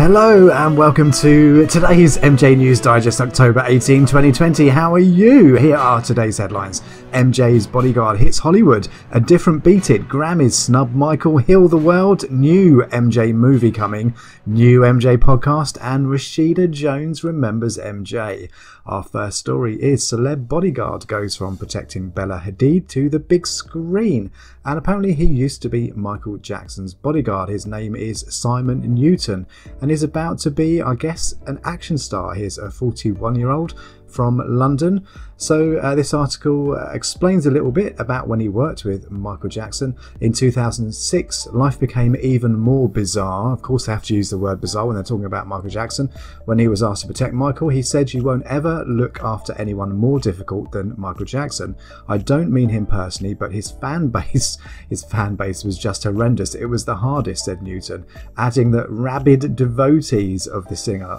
Hello and welcome to today's MJ News Digest, October 18, 2020. How are you? Here are today's headlines. MJ's Bodyguard hits Hollywood. A different Beat It. Grammys snub Michael. Heal the world. New MJ movie coming. New MJ podcast. And Rashida Jones remembers MJ. Our first story is celeb bodyguard goes from protecting Bella Hadid to the big screen. And apparently he used to be Michael Jackson's bodyguard. His name is Simon Newton and is about to be, I guess, an action star. He's a 41-year-old from London. So this article explains a little bit about when he worked with Michael Jackson. In 2006, life became even more bizarre. Of course, they have to use the word bizarre when they're talking about Michael Jackson. When he was asked to protect Michael, he said, "You won't ever look after anyone more difficult than Michael Jackson. I don't mean him personally, but his fan base was just horrendous. It was the hardest," said Newton, adding that rabid devotees of the singer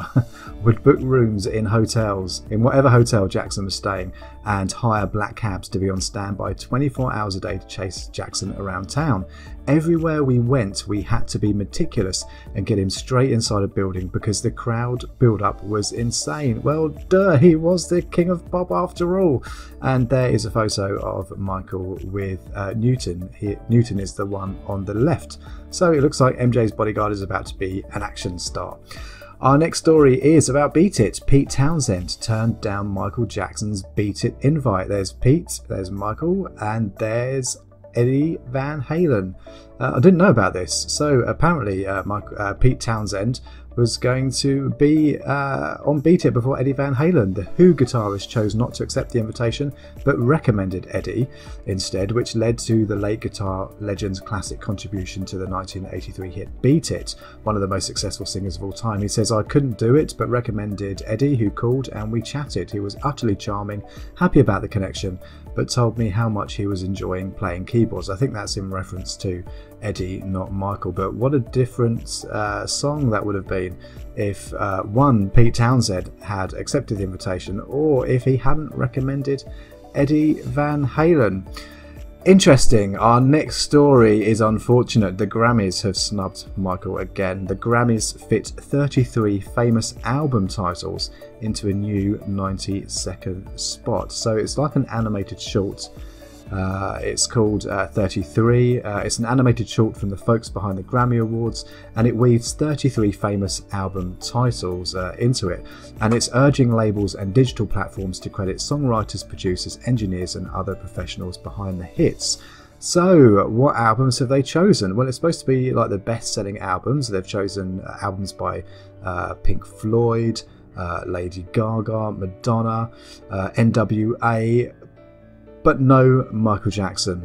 would book rooms in hotels, in whatever hotel Jackson was staying, and hire black cabs to be on standby 24 hours a day to chase Jackson around town. Everywhere we went, we had to be meticulous and get him straight inside a building because the crowd build-up was insane. Well, duh, he was the king of pop after all. And there is a photo of Michael with Newton. Newton is the one on the left. So it looks like MJ's Bodyguard is about to be an action star. Our next story is about Beat It. Pete Townsend turned down Michael Jackson's Beat It invite. There's Pete, there's Michael, and there's Eddie Van Halen. I didn't know about this. So apparently Pete Townsend was going to be on Beat It before Eddie Van Halen. The Who guitarist chose not to accept the invitation but recommended Eddie instead, which led to the late guitar legend's classic contribution to the 1983 hit Beat It, one of the most successful singers of all time. He says, "I couldn't do it but recommended Eddie, who called and we chatted. He was utterly charming, happy about the connection, but told me how much he was enjoying playing keyboards." I think that's in reference to Eddie, not Michael. But what a different song that would have been if one, Pete Townsend had accepted the invitation, or if he hadn't recommended Eddie Van Halen. Interesting. Our next story is unfortunate. The Grammys have snubbed Michael again. The Grammys fit 33 famous album titles into a new 90-second spot. So it's like an animated short. It's called 33. It's an animated short from the folks behind the Grammy Awards, and it weaves 33 famous album titles into it. And it's urging labels and digital platforms to credit songwriters, producers, engineers, and other professionals behind the hits. So, what albums have they chosen? Well, it's supposed to be like the best-selling albums. They've chosen albums by Pink Floyd, Lady Gaga, Madonna, NWA, but no Michael Jackson,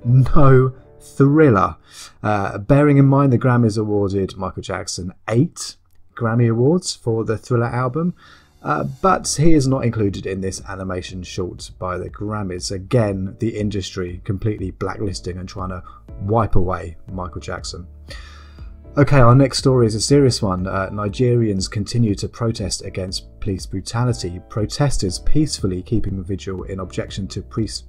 no Thriller. Bearing in mind the Grammys awarded Michael Jackson 8 Grammy Awards for the Thriller album, but he is not included in this animation short by the Grammys. Again, the industry completely blacklisting and trying to wipe away Michael Jackson. Okay, our next story is a serious one. Nigerians continue to protest against police brutality. Protesters peacefully keeping vigil in objection to police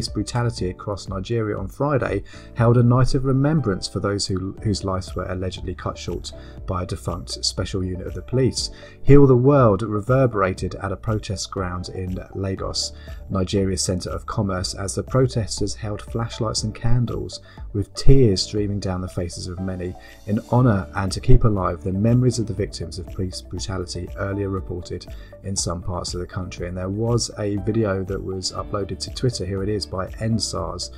brutality across Nigeria on Friday held a night of remembrance for those whose lives were allegedly cut short by a defunct special unit of the police. Heal the World reverberated at a protest ground in Lagos, Nigeria's centre of commerce, as the protesters held flashlights and candles, with tears streaming down the faces of many, in honour and to keep alive the memories of the victims of police brutality earlier reported in some parts of the country. And there was a video that was uploaded to Twitter. Here it is by NSARS.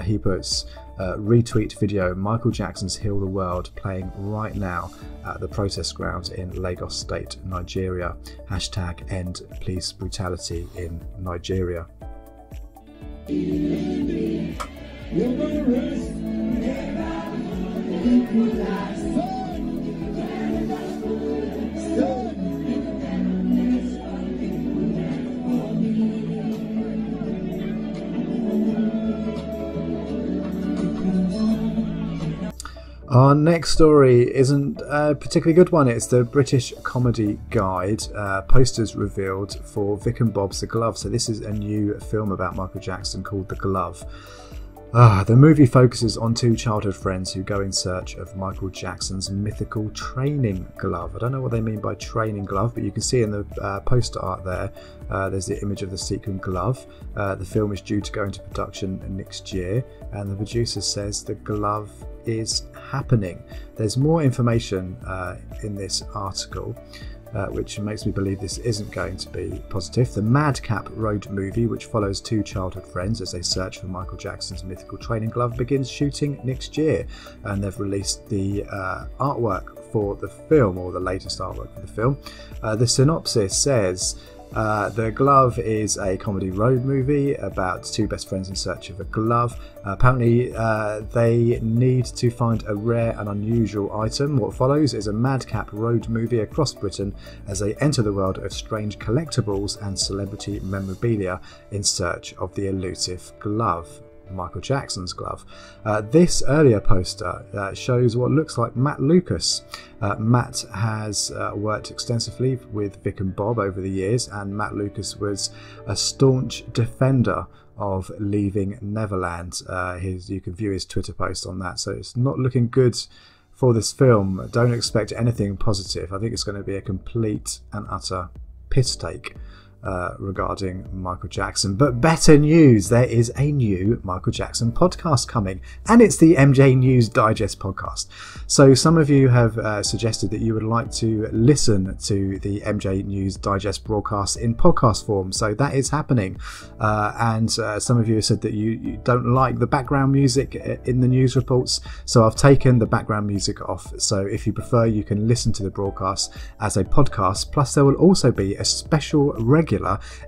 He puts retweet video Michael Jackson's Heal the World playing right now at the protest grounds in Lagos State, Nigeria. Hashtag end police brutality in Nigeria. Our next story isn't a particularly good one. It's the British Comedy Guide. Posters revealed for Vic and Bob's The Glove. So this is a new film about Michael Jackson called The Glove. The movie focuses on two childhood friends who go in search of Michael Jackson's mythical training glove. I don't know what they mean by training glove, but you can see in the poster art there, there's the image of the sequin glove. The film is due to go into production next year, and the producer says the glove is happening. There's more information in this article, which makes me believe this isn't going to be positive. The Madcap road movie, which follows two childhood friends as they search for Michael Jackson's mythical training glove, begins shooting next year, and they've released the artwork for the film, or the latest artwork for the film. The synopsis says the glove is a comedy road movie about two best friends in search of a glove. Apparently they need to find a rare and unusual item. What follows is a madcap road movie across Britain as they enter the world of strange collectibles and celebrity memorabilia in search of the elusive glove, Michael Jackson's glove. This earlier poster shows what looks like Matt Lucas. Matt has worked extensively with Vic and Bob over the years, and Matt Lucas was a staunch defender of Leaving Neverland. You can view his Twitter post on that, so it's not looking good for this film. Don't expect anything positive. I think it's going to be a complete and utter piss take regarding Michael Jackson. But better news, there is a new Michael Jackson podcast coming, and it's the MJ News Digest podcast. So some of you have suggested that you would like to listen to the MJ News Digest broadcast in podcast form, so that is happening. And some of you have said that you don't like the background music in the news reports, so I've taken the background music off. So if you prefer, you can listen to the broadcast as a podcast, plus there will also be a special regular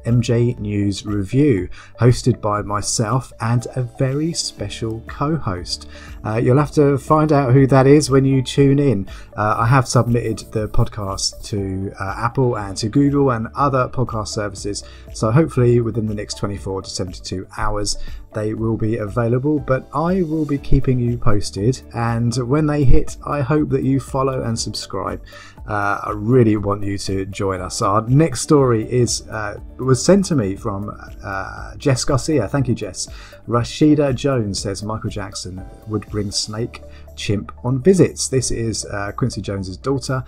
MJ News review hosted by myself and a very special co-host. You'll have to find out who that is when you tune in. I have submitted the podcast to Apple and to Google and other podcast services, so hopefully within the next 24 to 72 hours they will be available, but I will be keeping you posted, and when they hit, I hope that you follow and subscribe. I really want you to join us. Our next story was sent to me from Jess Garcia. Thank you, Jess. Rashida Jones says Michael Jackson would bring Snake Chimp on visits. This is Quincy Jones's daughter.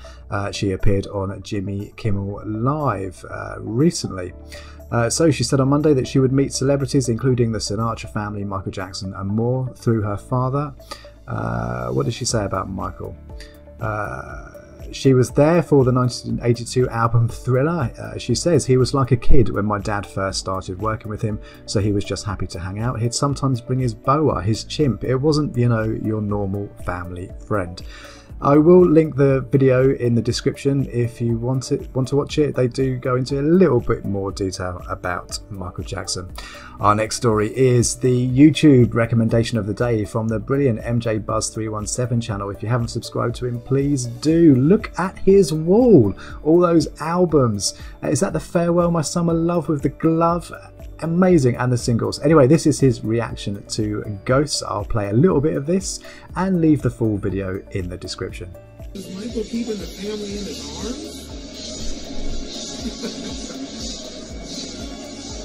She appeared on Jimmy Kimmel Live recently. So she said on Monday that she would meet celebrities including the Sinatra family, Michael Jackson and more through her father. What did she say about Michael? She was there for the 1982 album Thriller. She says he was like a kid when my dad first started working with him, so he was just happy to hang out. He'd sometimes bring his boa, his chimp. It wasn't, your normal family friend. I will link the video in the description if you want to watch it. They do go into a little bit more detail about Michael Jackson. Our next story is the YouTube recommendation of the day from the brilliant MJ Buzz 317 channel. If you haven't subscribed to him, please do. Look at his wall, all those albums. Is that the Farewell My Summer Love with the glove? Amazing, and the singles. Anyway, this is his reaction to Ghosts. I'll play a little bit of this and leave the full video in the description. Is Michael keeping the family in his arms?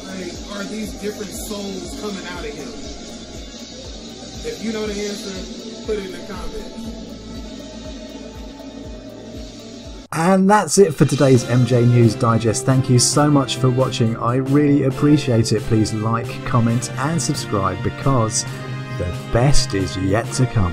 Like, are these different souls coming out of him? If you know the answer, put it in the comments. And that's it for today's MJ News Digest. Thank you so much for watching. I really appreciate it. Please like, comment and subscribe because the best is yet to come.